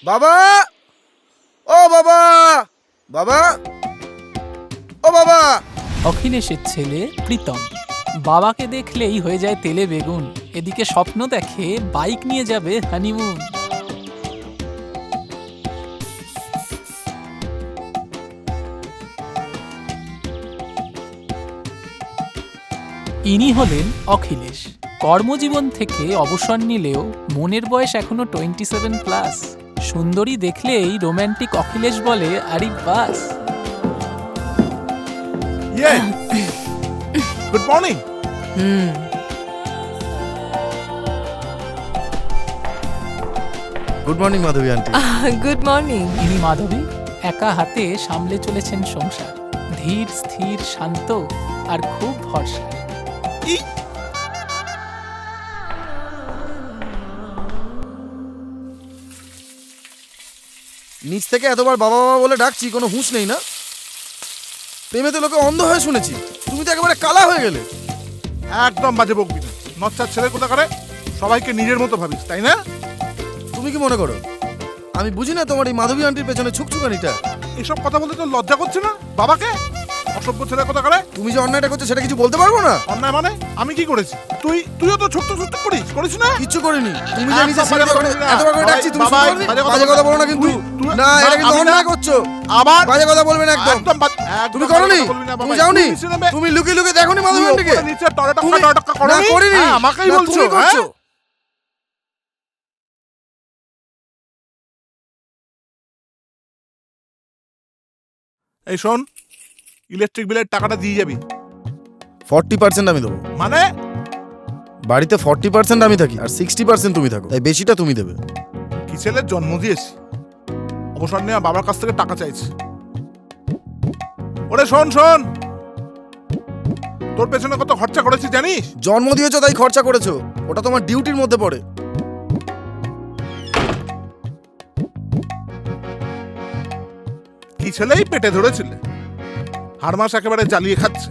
বাবা, ও বাবা, বাবা, ও বাবা। অখিলেশের ছেলে প্রীতম বাবাকে দেখলেই হয়ে যায় তেলে বেগুন। এদিকে স্বপ্ন দেখে বাইক নিয়ে যাবে হানিমুন। ইনি হলেন অখিলেশ। কর্মজীবন থেকে অবসর নিলেও মনের বয়স এখনো 27+। সুন্দরী দেখলেই রোম্যান্টিক অখিলেশ বলে আরে বাস। Good morning. Good morning Madhavi aunty. Good morning. ইনি মাধবী একা হাতে সামলে চলেছেন সংসার। ধীর স্থির শান্ত আর খুব ভরসা। নিচ থেকে এতবার বাবা বাবা বলে ডাকছি, কোনো হুঁশ নেই না? প্রেমেতে লোকে অন্ধ হয়ে শুনেছি, তুমি তো একেবারে কালা হয়ে গেলে। একদম বাজে বকবি না। নচ্চার ছেলে কোথা করে সবাইকে নিজের মতো ভাবিস, তাই না? তুমি কি মনে করো আমি বুঝি না তোমার এই মাধবী আন্টির পেছনে ছুকছুকানিটা? এসব কথা বলতে তো লজ্জা করছে না? বাবাকে অসভ্য ছেলে কোথা করে। তুমি যে অন্যায়টা করছো সেটা কিছু বলতে পারবো না? অন্যায় মানে আমি কি করেছি? তুইও তো ছোট্ট ছোট্ট করিস না? কিচ্ছু করিনি। তুমি যে নিচে একদম সিঁড়ি বাজে দিয়ে কথা বলবি না। এতবার করে ডাকছি, তুমি বাবা, শুনতে পারোনি? বাজে কথা বাজে কথা বলো না কিন্তু। তুই- না, এটা কিন্তু আমি না- অন্যায় করছো। আবার বাজে কথা বলবে না একদম। একদম তুমি করোনি? তুমি যাওনি? তুমি লুকিয়ে লুকিয়ে দেখোনি মাধবী আন্টিকে? নিচে টয়লেট তুমি- করো না, করিনি। আমাকেই না, বলছো তুমি করছো। এই শোন, ইলেকট্রিক বিলের টাকাটা দিয়ে যাবি। 40% আমি দেবো। মানে বাড়িতে 40% আমি থাকি আর 60% তুমি থাকো, তাই বেশিটা তুমি দেবে। কি ছেলের জন্ম দিয়েছি, অবসর নেওয়া বাবার কাছ থেকে টাকা চাইছি। ওরে শোন, তোর পেছনে কত খরচা করেছি জানিস? জন্ম দিয়েছো তাই খরচা করেছো, ওটা তোমার ডিউটির মধ্যে পড়ে। কি ছেলেই পেটে ধরেছিলে, হাড় মাস একেবারে জ্বালিয়ে খাচ্ছে।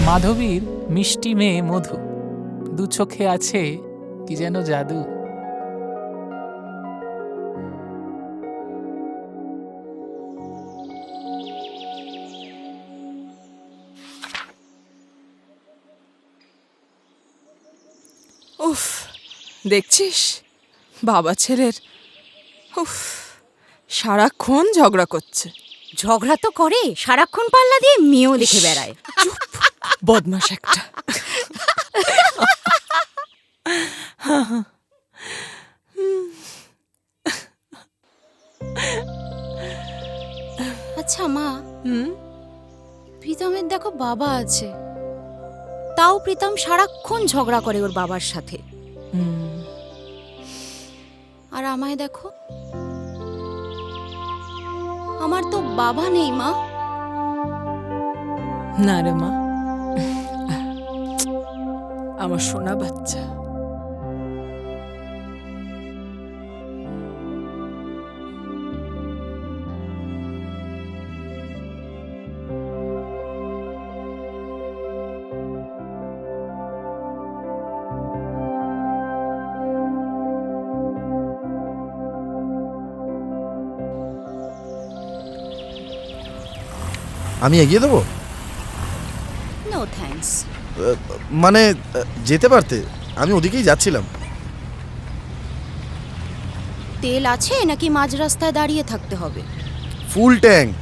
মাধবীর মিষ্টি মেয়ে মধু, দু চোখে আছে কি যেন জাদু। উফ, দেখছিস বাবা ছেলের উফ সারাক্ষণ ঝগড়া করছে। ঝগড়া তো করে, সারাক্ষণ পাল্লা দিয়ে মেয়েও দেখে বেড়ায়। বদমাস একটা। আচ্ছা মা, হুম, প্রীতমের দেখো বাবা আছে, তাও প্রীতম সারাক্ষণ ঝগড়া করে ওর বাবার সাথে। হুম, আর আমায় দেখো, আমার তো বাবা নেই মা। না রে মা, আমার সোনা বাচ্চা। আমি এগিয়ে দেবো? No thanks. মানে যেতে পারতে, আমি ওদিকেই যাচ্ছিলাম। তেল আছে নাকি মাঝ রাস্তায় দাঁড়িয়ে থাকতে হবে? Full tank.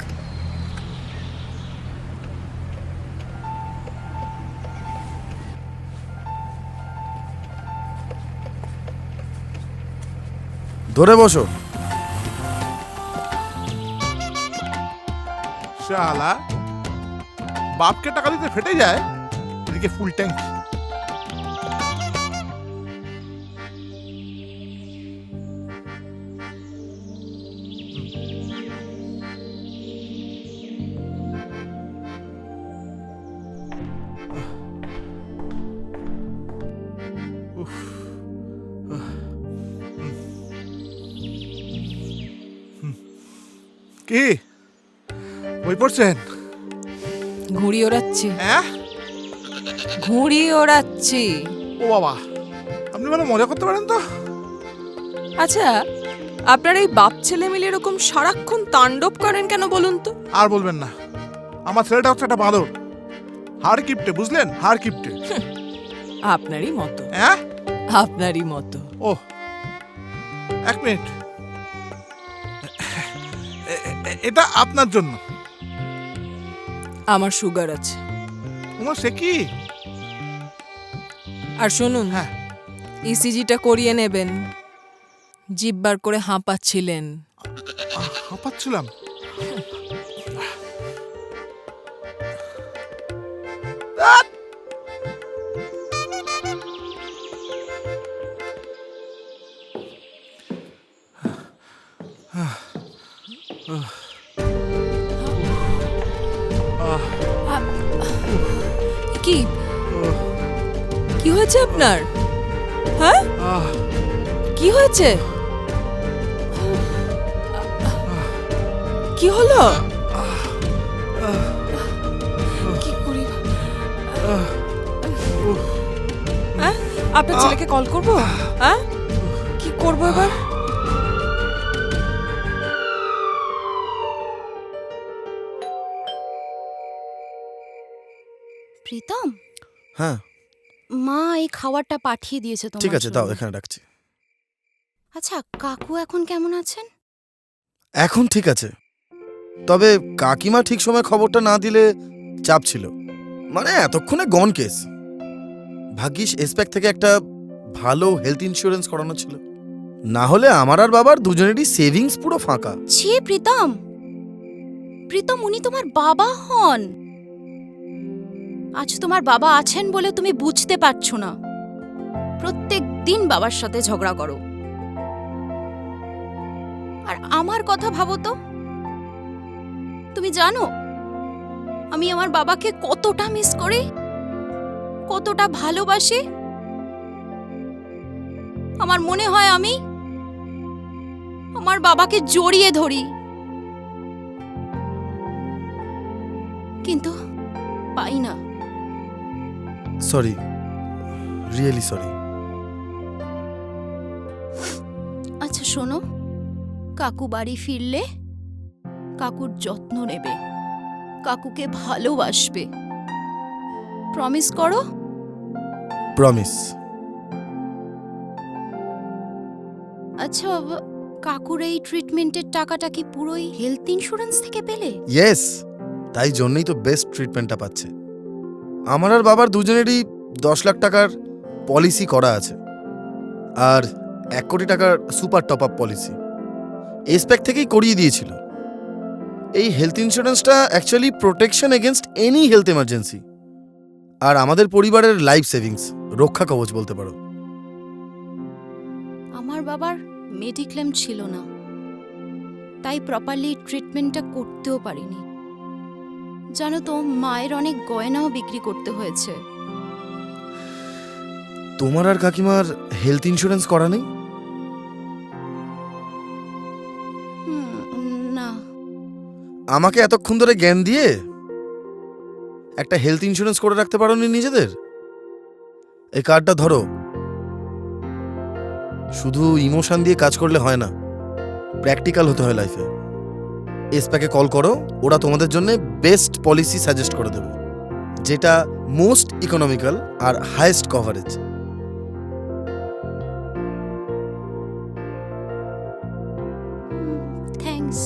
ধরে বসো। শালা, বাপকে টাকা দিতে ফেটে যায়, এদিকে ফুল ট্যাঙ্ক। কি বই পড়ছেন? ঘুড়ি ওড়াচ্ছি, হ্যাঁ? ঘুড়ি ওড়াচ্ছি। ও বাবা, আপনি ভালো মজা করতে পারেন তো। আচ্ছা, আপনার এই বাপ ছেলে মিলে এরকম সারাক্ষণ তাণ্ডব করেন কেন বলুন তো? আর বলবেন না, আমার ছেলেটা হচ্ছে একটা বাঁদর, হাড় কিপটে, বুঝলেন? হাড় কিপটে। আপনারই মতো, হ্যাঁ? আপনারই মতো। ও, এক মিনিট, এটা আপনার জন্য। আমার সুগার আছে। তোমার সে কি? আর শুনুন, হ্যাঁ। ইসিজিটা করিয়ে নেবেন। জিব্বার করে হাঁপাচ্ছিলেন। হাঁপাচ্ছিলাম। কি কি হয়েছে আপনার? হ্যাঁ, কি হয়েছে? কি হলো? কি করি? হ্যাঁ, আপনার ছেলেকে কল করবো? হ্যাঁ, কি করবো এবার? প্রীতম, হ্যাঁ মা এই খাবারটা পাঠিয়ে দিয়েছে তোমার ঠিক আছে, দাও জন্য। এখানে রাখছি। আচ্ছা, কাকু এখন কেমন আছেন? এখন ঠিক আছে, তবে কাকিমা ঠিক সময় খবরটা না দিলে চাপ ছিল। মানে এতক্ষণে গন কেস। ভাগ্যিস এসপ্যাক থেকে একটা ভালো হেলথ ইন্স্যুরেন্স করানো ছিল, না হলে আমার আর বাবার দুজনেরই সেভিংস পুরো ফাঁকা। ছি প্রীতম, প্রীতম উনি তোমার বাবা হন। আজ তোমার বাবা আছেন বলে তুমি বুঝতে পারছো না। প্রত্যেক দিন বাবার সাথে ঝগড়া করো। আর আমার কথা ভাবো তো, তুমি জানো আমি আমার বাবাকে কতটা মিস করি, কতটা ভালোবাসি। আমার মনে হয় আমি আমার বাবাকে জড়িয়ে ধরি, কিন্তু পাই না। Sorry, really sorry. আচ্ছা শোনো, কাকু বাড়ি ফিরলে কাকুর যত্ন নেবে, কাকুকে ভালোবাসবে। প্রমিস করো। প্রমিস। আচ্ছা বাবা, কাকুর এই ট্রিটমেন্টের টাকাটা কি পুরোই হেলথ ইন্স্যুরেন্স থেকে পেলে? ইয়েস, তাই জন্যই তো বেস্ট ট্রিটমেন্টটা পাচ্ছে। আমার আর বাবার দুজনেরই 10 লাখ টাকার পলিসি করা আছে, আর 1 কোটি টাকার সুপার টপ আপ পলিসি এসপ্যাক থেকেই করিয়ে দিয়েছিল। এই হেলথ ইন্স্যুরেন্সটা actually protection against any health emergency, আর আমাদের পরিবারের লাইফ সেভিংস, রক্ষা কবচ বলতে পারো। আমার বাবার মেডিক্লেম ছিল না, তাই প্রপারলি ট্রিটমেন্টটা করতেও পারিনি। জানো তো, মায়ের অনেক গয়নাও বিক্রি করতে হয়েছে। তোমার আর কাকিমার হেলথ ইন্স্যুরেন্স করা নেই? না। আমাকে এতক্ষণ ধরে জ্ঞান দিয়ে একটা হেলথ ইন্স্যুরেন্স করে রাখতে পারোনি নিজেদের? এই কার্ডটা ধরো। শুধু ইমোশন দিয়ে কাজ করলে হয় না, প্র্যাকটিক্যাল হতে হয় লাইফে। এসপ্যাকে কল করো, ওরা তোমাদের জন্য বেস্ট পলিসি সাজেস্ট করে দেবে, যেটা মোস্ট ইকোনমিক্যাল আর হাইয়েস্ট কভারেজ। থ্যাঙ্কস।